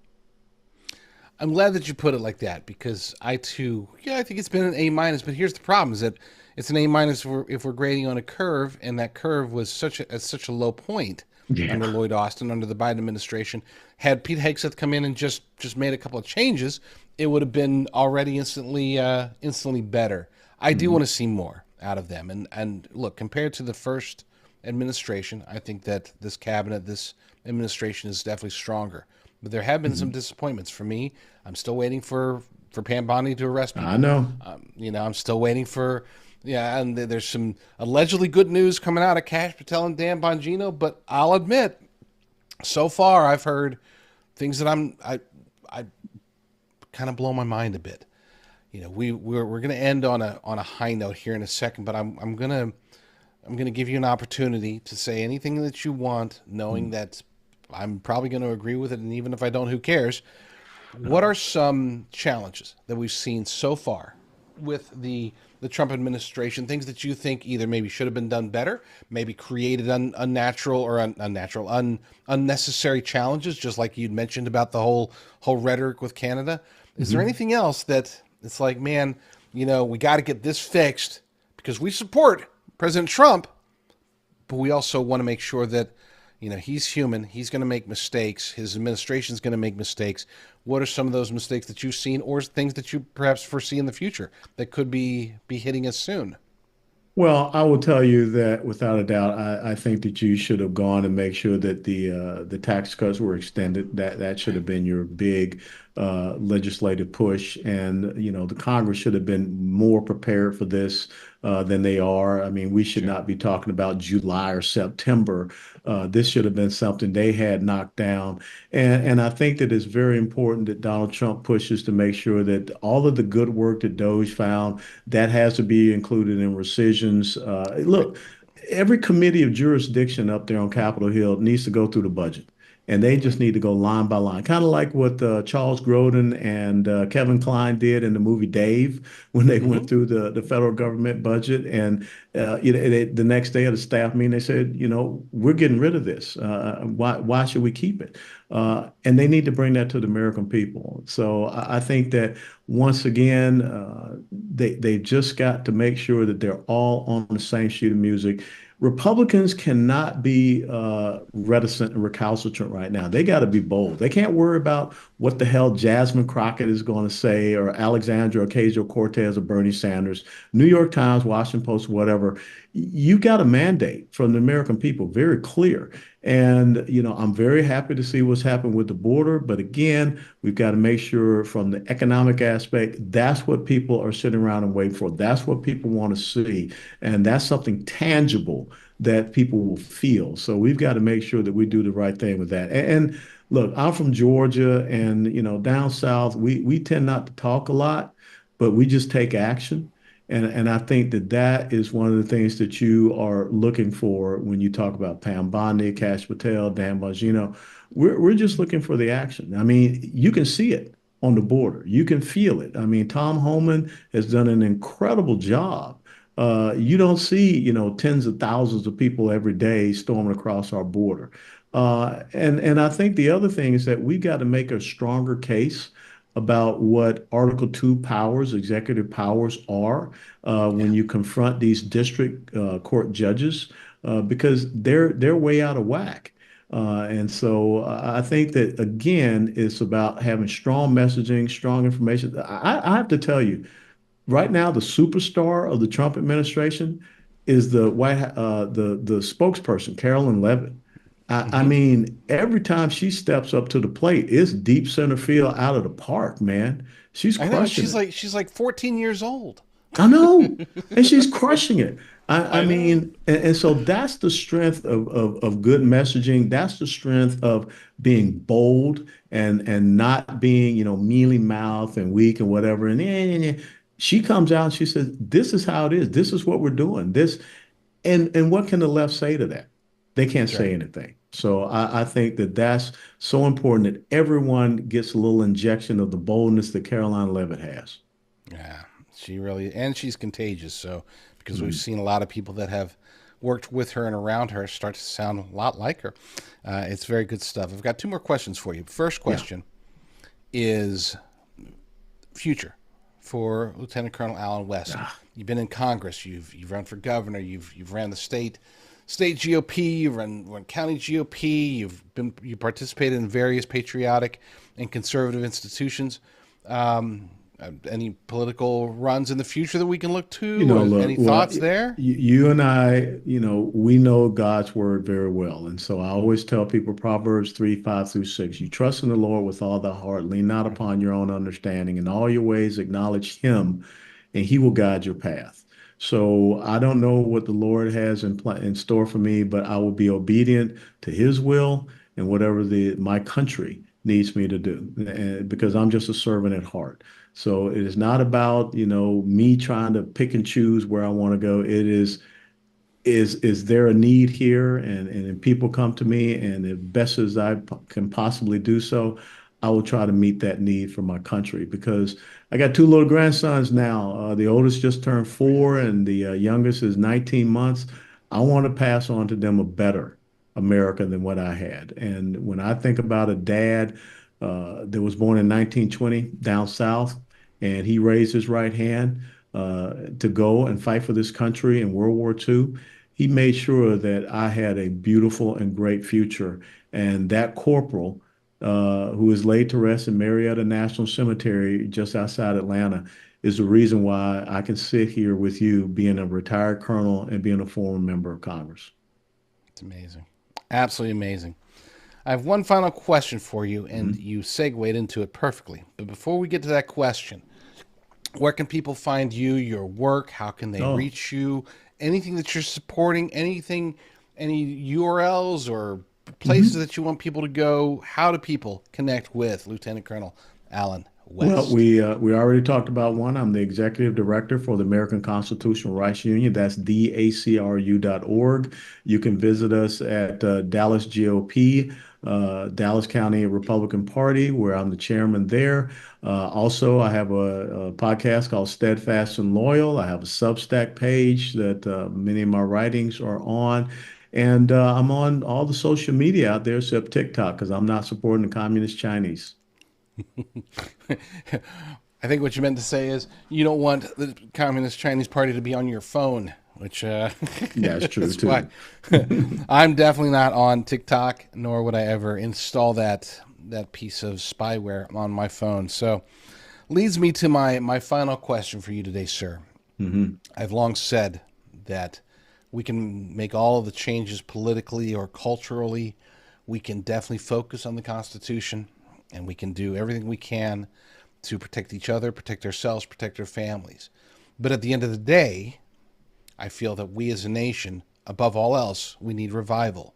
I'm glad that you put it like that because I too, yeah, I think it's been an A minus. But here's the problem: is that it's an A minus if we're grading on a curve, and that curve was such a low point Yeah. under Lloyd Austin, under the Biden administration. Had Pete Hegseth come in and just made a couple of changes, it would have been already instantly better. I do Mhm. want to see more out of them, and look, compared to the first administration, I think that this cabinet, this administration is definitely stronger. But there have been some Mhm. disappointments for me. I'm still waiting for Pam Bondi to arrest I people. know. I'm still waiting for yeah, and there's some allegedly good news coming out of Cash Patel and Dan Bongino. But I'll admit, so far I've heard things that I kind of blow my mind a bit. We're going to end on a high note here in a second, but I'm gonna give you an opportunity to say anything that you want, knowing that I'm probably going to agree with it, and even if I don't, who cares? What are some challenges that we've seen so far with the Trump administration? Things that you think either maybe should have been done better, maybe created unnatural or unnatural, unnecessary challenges, just like you'd mentioned about the whole rhetoric with Canada. Is there Mhm. anything else that it's like, man, we got to get this fixed because we support President Trump, but we also want to make sure that he's human. He's going to make mistakes. His administration is going to make mistakes. What are some of those mistakes that you've seen, or things that you perhaps foresee in the future that could be hitting us soon? Well, I will tell you that without a doubt, I think that you should have gone and make sure that the tax cuts were extended. That should have been your big legislative push, and the Congress should have been more prepared for this than they are. I mean, we should Sure. not be talking about July or September. This should have been something they had knocked down, and I think that it's very important that Donald Trump pushes to make sure that all of the good work that Doge found that has to be included in rescissions. Right. Look, every committee of jurisdiction up there on Capitol Hill needs to go through the budget. And they just Right. need to go line by line, kind of like what Charles Grodin and Kevin Kline did in the movie Dave when they Mm-hmm. went through the federal government budget. And the next day at a staff meeting, they said, we're getting rid of this. Why should we keep it? And they need to bring that to the American people. So I think that once again, they've just got to make sure that they're all on the same sheet of music. Republicans cannot be reticent and recalcitrant right now. They got to be bold. They can't worry about what the hell Jasmine Crockett is going to say or Alexandria Ocasio-Cortez or Bernie Sanders, New York Times, Washington Post, whatever. You got a mandate from the American people, very clear. And, I'm very happy to see what's happened with the border. But again, we've got to make sure from the economic aspect, that's what people are sitting around and waiting for. That's what people want to see. And that's something tangible that people will feel. So we've got to make sure that we do the right thing with that. And look, I'm from Georgia and, down south, we tend not to talk a lot, but we just take action. And I think that that is one of the things that you are looking for when you talk about Pam Bondi, Cash Patel, Dan Bongino. We're just looking for the action. I mean, you can see it on the border. You can feel it. I mean, Tom Homan has done an incredible job. You don't see, tens of thousands of people every day storming across our border. And I think the other thing is that we got to make a stronger case about what Article 2 powers, executive powers are Yeah. when you confront these district court judges because they're way out of whack. And so I think that, again, it's about having strong messaging, strong information. I have to tell you, right now, the superstar of the Trump administration is the spokesperson, Carolyn Levitt. I Hmm. mean, every time she steps up to the plate, it's deep center field out of the park, man. She's I know, and crushing it. she's like 14 years old. I know. And she's crushing it. I I know. mean, and so that's the strength of good messaging. That's the strength of being bold and not being, mealy mouthed and weak and whatever. And she comes out and she says, "This is how it is. This is what we're doing. This." And what can the left say to that? They can't That's say right. anything. So I think that that's so important that everyone gets a little injection of the boldness that Caroline Levitt has. Yeah, she really, and she's contagious. So, because we've Mm. seen a lot of people that have worked with her and around her start to sound a lot like her. It's very good stuff. I've got two more questions for you. First Yeah. question is future for Lieutenant Colonel Allen West. Ah. You've been in Congress. You've run for governor. You've ran the state GOP. You've run county GOP. You participated in various patriotic and conservative institutions. Any political runs in the future that we can look to, or Look, any well, thoughts there? you and I, we know God's word very well. And so I always tell people Proverbs 3, 5 through 6, you trust in the Lord with all thy heart, lean not Mhm. upon your own understanding. In all your ways, acknowledge him, and he will guide your path. So I don't know what the Lord has in store for me, but I will be obedient to his will and whatever my country needs me to do, because I'm just a servant at heart. So it is not about, me trying to pick and choose where I want to go. It is there a need here? And if people come to me and as best as can possibly do so, I will try to meet that need for my country because I got two little grandsons now. The oldest just turned 4 and the youngest is 19 months. I want to pass on to them a better America than what I had. And when I think about a dad that was born in 1920 down south, and he raised his right hand to go and fight for this country in World War II, he made sure that I had a beautiful and great future. And that corporal, who is laid to rest in Marietta National Cemetery just outside Atlanta, is the reason why I can sit here with you, being a retired colonel and being a former member of Congress. It's amazing, absolutely amazing. I have one final question for you, and Mhm. you segued into it perfectly. But before we get to that question, where can people find you, your work? How can they Oh, reach you? Anything that you're supporting, anything, any URLs or places mhm. that you want people to go? How do people connect with Lieutenant Colonel Allen Well, West? we already talked about one. I'm the executive director for the American Constitutional Rights Union. That's dacru.org. You can visit us at Dallas GOP, Dallas County Republican Party, where I'm the chairman there. Also, I have a podcast called Steadfast and Loyal. I have a Substack page that many of my writings are on. And I'm on all the social media out there except TikTok because I'm not supporting the communist Chinese. I think what you meant to say is you don't want the Communist Chinese Party to be on your phone, which That's true that's why too. I'm definitely not on TikTok, nor would I ever install that piece of spyware on my phone. So, leads me to my final question for you today, sir. Hmm. I've long said that we can make all of the changes politically or culturally. We can definitely focus on the Constitution, and we can do everything we can to protect each other, protect ourselves, protect our families. But at the end of the day, I feel that we as a nation, above all else, we need revival.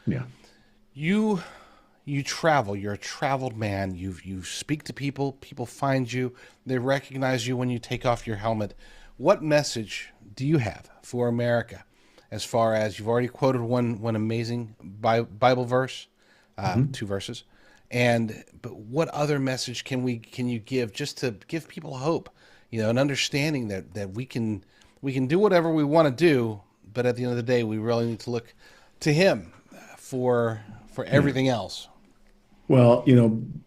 Yeah. You you travel, you're a traveled man. You speak to people, people find you, they recognize you when you take off your helmet. What message do you have for America as far as you've already quoted one amazing Bible verse, Mhm. two verses, and but what other message can you give just to give people hope, an understanding that we can do whatever we want to do, but at the end of the day, we really need to look to Him for Yeah. everything else. Well,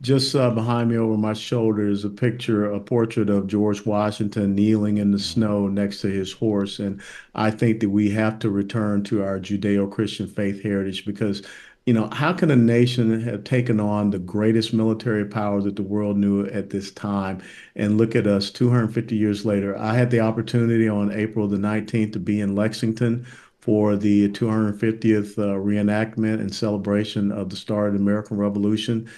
just behind me over my shoulder is a picture, a portrait of George Washington kneeling in the Mhm. snow next to his horse. And I think that we have to return to our Judeo-Christian faith heritage because how can a nation have taken on the greatest military power that the world knew at this time? And look at us 250 years later. I had the opportunity on April the 19th to be in Lexington for the 250th reenactment and celebration of the start of the American Revolution.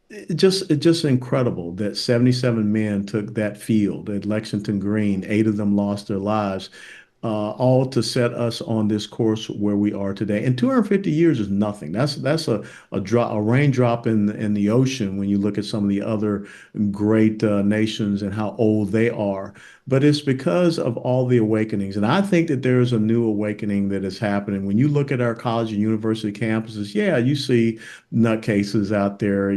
It's just incredible that 77 men took that field at Lexington Green. Eight of them lost their lives, all to set us on this course where we are today. And 250 years is nothing. That's a raindrop in the ocean when you look at some of the other great nations and how old they are. But it's because of all the awakenings. And I think that there is a new awakening that is happening. When you look at our college and university campuses, yeah, you see nutcases out there,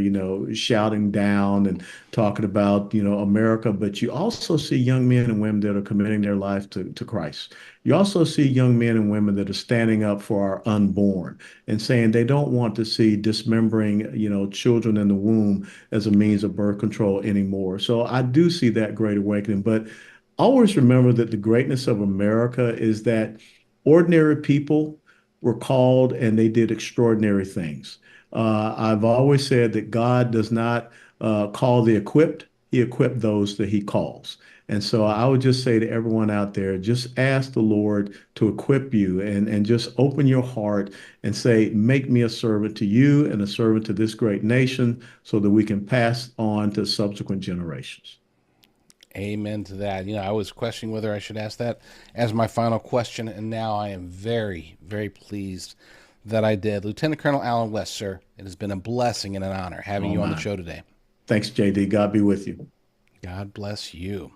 shouting down and talking about, America, but you also see young men and women that are committing their life to Christ. You also see young men and women that are standing up for our unborn and saying they don't want to see dismembering, children in the womb as a means of birth control anymore. So I do see that great awakening, but always remember that the greatness of America is that ordinary people were called and they did extraordinary things. I've always said that God does not call the equipped, he equipped those that he calls. And so I would just say to everyone out there, just ask the Lord to equip you and just open your heart and say, make me a servant to you and a servant to this great nation so that we can pass on to subsequent generations. Amen to that. I was questioning whether I should ask that as my final question, and now I am very, very pleased that I did. Lieutenant Colonel Alan West, sir, it has been a blessing and an honor having Oh you on the my. show today. Thanks, JD. God be with you. God bless you.